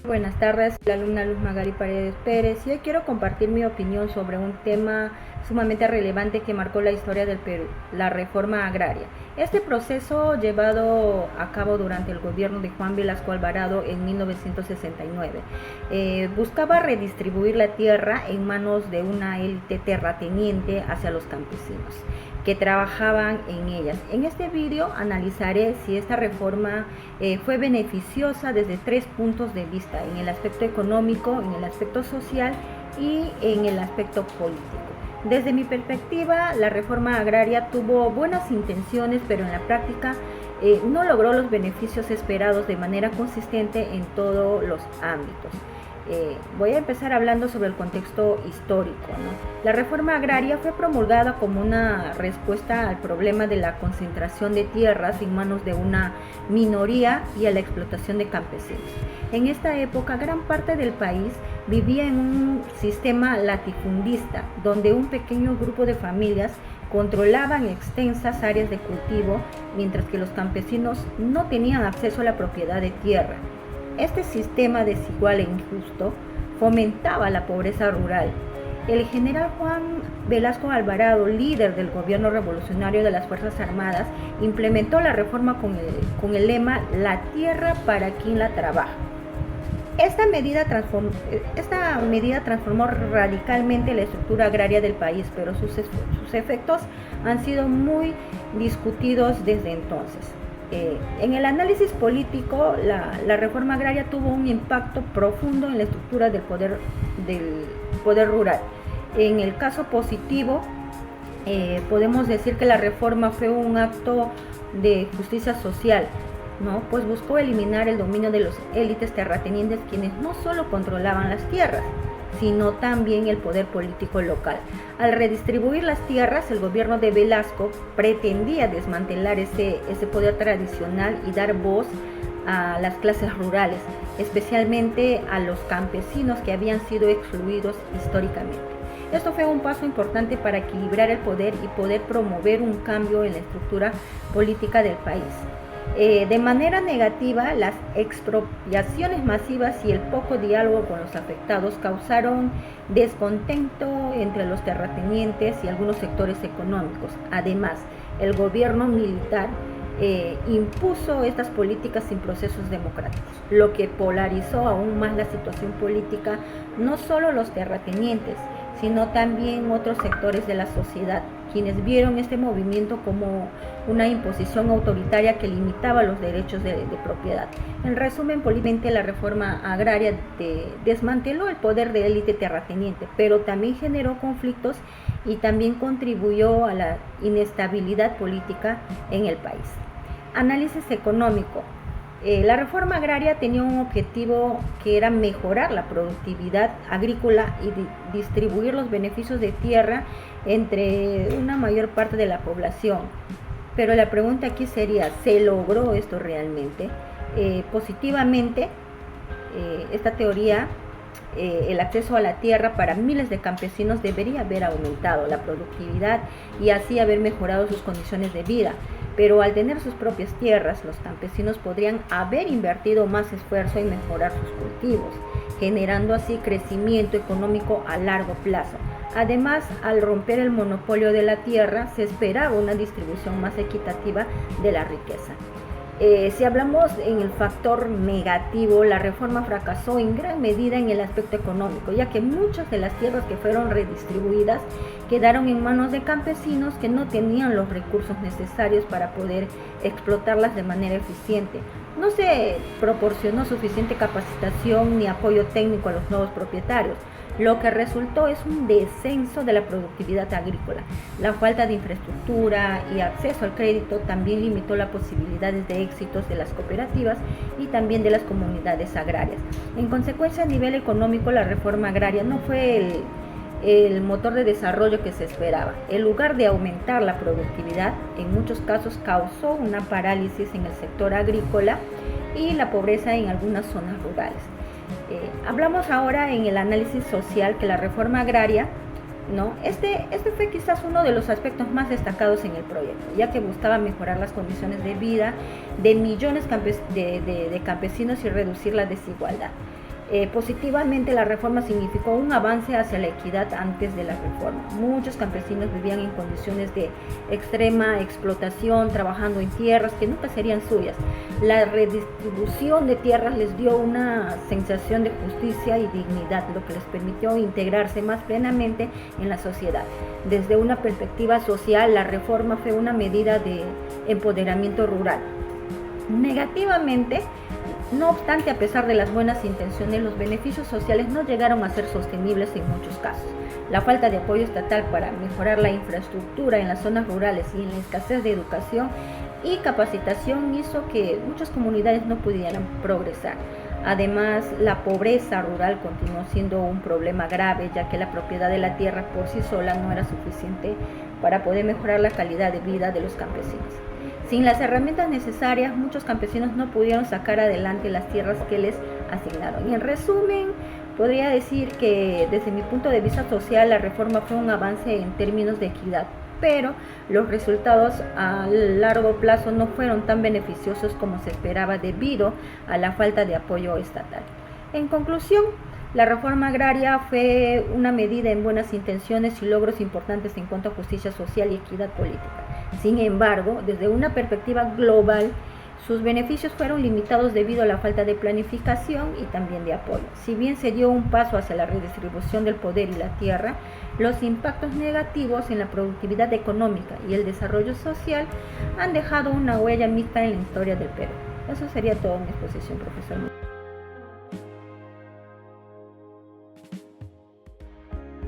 Buenas tardes, soy la alumna Luz Magali Paredes Pérez y hoy quiero compartir mi opinión sobre un tema sumamente relevante que marcó la historia del Perú, la reforma agraria. Este proceso llevado a cabo durante el gobierno de Juan Velasco Alvarado en 1969 buscaba redistribuir la tierra en manos de una élite terrateniente hacia los campesinos que trabajaban en ellas. En este vídeo analizaré si esta reforma fue beneficiosa desde 3 puntos de vista: en el aspecto económico, en el aspecto social y en el aspecto político. Desde mi perspectiva, la reforma agraria tuvo buenas intenciones, pero en la práctica no logró los beneficios esperados de manera consistente en todos los ámbitos. Voy a empezar hablando sobre el contexto histórico, ¿no? La reforma agraria fue promulgada como una respuesta al problema de la concentración de tierras en manos de una minoría y a la explotación de campesinos. En esta época, gran parte del país vivía en un sistema latifundista, donde un pequeño grupo de familias controlaban extensas áreas de cultivo, mientras que los campesinos no tenían acceso a la propiedad de tierra. Este sistema desigual e injusto fomentaba la pobreza rural. El general Juan Velasco Alvarado, líder del gobierno revolucionario de las Fuerzas Armadas, implementó la reforma con el lema "La tierra para quien la trabaja". Esta medida transformó radicalmente la estructura agraria del país, pero sus efectos han sido muy discutidos desde entonces. En el análisis político, la reforma agraria tuvo un impacto profundo en la estructura del poder rural. En el caso positivo, podemos decir que la reforma fue un acto de justicia social, ¿no? Pues buscó eliminar el dominio de las élites terratenientes, quienes no solo controlaban las tierras, sino también el poder político local. Al redistribuir las tierras, el gobierno de Velasco pretendía desmantelar ese poder tradicional y dar voz a las clases rurales, especialmente a los campesinos que habían sido excluidos históricamente. Esto fue un paso importante para equilibrar el poder y poder promover un cambio en la estructura política del país. De manera negativa, las expropiaciones masivas y el poco diálogo con los afectados causaron descontento entre los terratenientes y algunos sectores económicos. Además, el gobierno militar impuso estas políticas sin procesos democráticos, lo que polarizó aún más la situación política, no solo los terratenientes, sino también otros sectores de la sociedad, quienes vieron este movimiento como una imposición autoritaria que limitaba los derechos de propiedad. En resumen, políticamente, la reforma agraria desmanteló el poder de élite terrateniente, pero también generó conflictos y también contribuyó a la inestabilidad política en el país. Análisis económico. La reforma agraria tenía un objetivo que era mejorar la productividad agrícola y distribuir los beneficios de tierra entre una mayor parte de la población. Pero la pregunta aquí sería, ¿se logró esto realmente? Positivamente, esta teoría, el acceso a la tierra para miles de campesinos debería haber aumentado la productividad y así haber mejorado sus condiciones de vida. Pero al tener sus propias tierras, los campesinos podrían haber invertido más esfuerzo en mejorar sus cultivos, generando así crecimiento económico a largo plazo. Además, al romper el monopolio de la tierra, se esperaba una distribución más equitativa de la riqueza. Si hablamos en el factor negativo, la reforma fracasó en gran medida en el aspecto económico, ya que muchas de las tierras que fueron redistribuidas quedaron en manos de campesinos que no tenían los recursos necesarios para poder explotarlas de manera eficiente. No se proporcionó suficiente capacitación ni apoyo técnico a los nuevos propietarios. Lo que resultó es un descenso de la productividad agrícola. La falta de infraestructura y acceso al crédito también limitó las posibilidades de éxitos de las cooperativas y también de las comunidades agrarias. En consecuencia, a nivel económico, la reforma agraria no fue el motor de desarrollo que se esperaba. En lugar de aumentar la productividad, en muchos casos causó una parálisis en el sector agrícola y la pobreza en algunas zonas rurales. Hablamos ahora en el análisis social que la reforma agraria, ¿no? Este fue quizás uno de los aspectos más destacados en el proyecto, ya que buscaba mejorar las condiciones de vida de millones de campesinos y reducir la desigualdad. Positivamente, la reforma significó un avance hacia la equidad antes de la reforma. Muchos campesinos vivían en condiciones de extrema explotación, trabajando en tierras que nunca serían suyas. La redistribución de tierras les dio una sensación de justicia y dignidad, lo que les permitió integrarse más plenamente en la sociedad. Desde una perspectiva social, la reforma fue una medida de empoderamiento rural. Negativamente, no obstante, a pesar de las buenas intenciones, los beneficios sociales no llegaron a ser sostenibles en muchos casos. La falta de apoyo estatal para mejorar la infraestructura en las zonas rurales y la escasez de educación y capacitación hizo que muchas comunidades no pudieran progresar. Además, la pobreza rural continuó siendo un problema grave, ya que la propiedad de la tierra por sí sola no era suficiente para poder mejorar la calidad de vida de los campesinos. Sin las herramientas necesarias, muchos campesinos no pudieron sacar adelante las tierras que les asignaron. Y en resumen, podría decir que desde mi punto de vista social, la reforma fue un avance en términos de equidad, pero los resultados a largo plazo no fueron tan beneficiosos como se esperaba debido a la falta de apoyo estatal. En conclusión, la reforma agraria fue una medida en buenas intenciones y logros importantes en cuanto a justicia social y equidad política. Sin embargo, desde una perspectiva global, sus beneficios fueron limitados debido a la falta de planificación y también de apoyo. Si bien se dio un paso hacia la redistribución del poder y la tierra, los impactos negativos en la productividad económica y el desarrollo social han dejado una huella mixta en la historia del Perú. Eso sería todo mi exposición, profesor.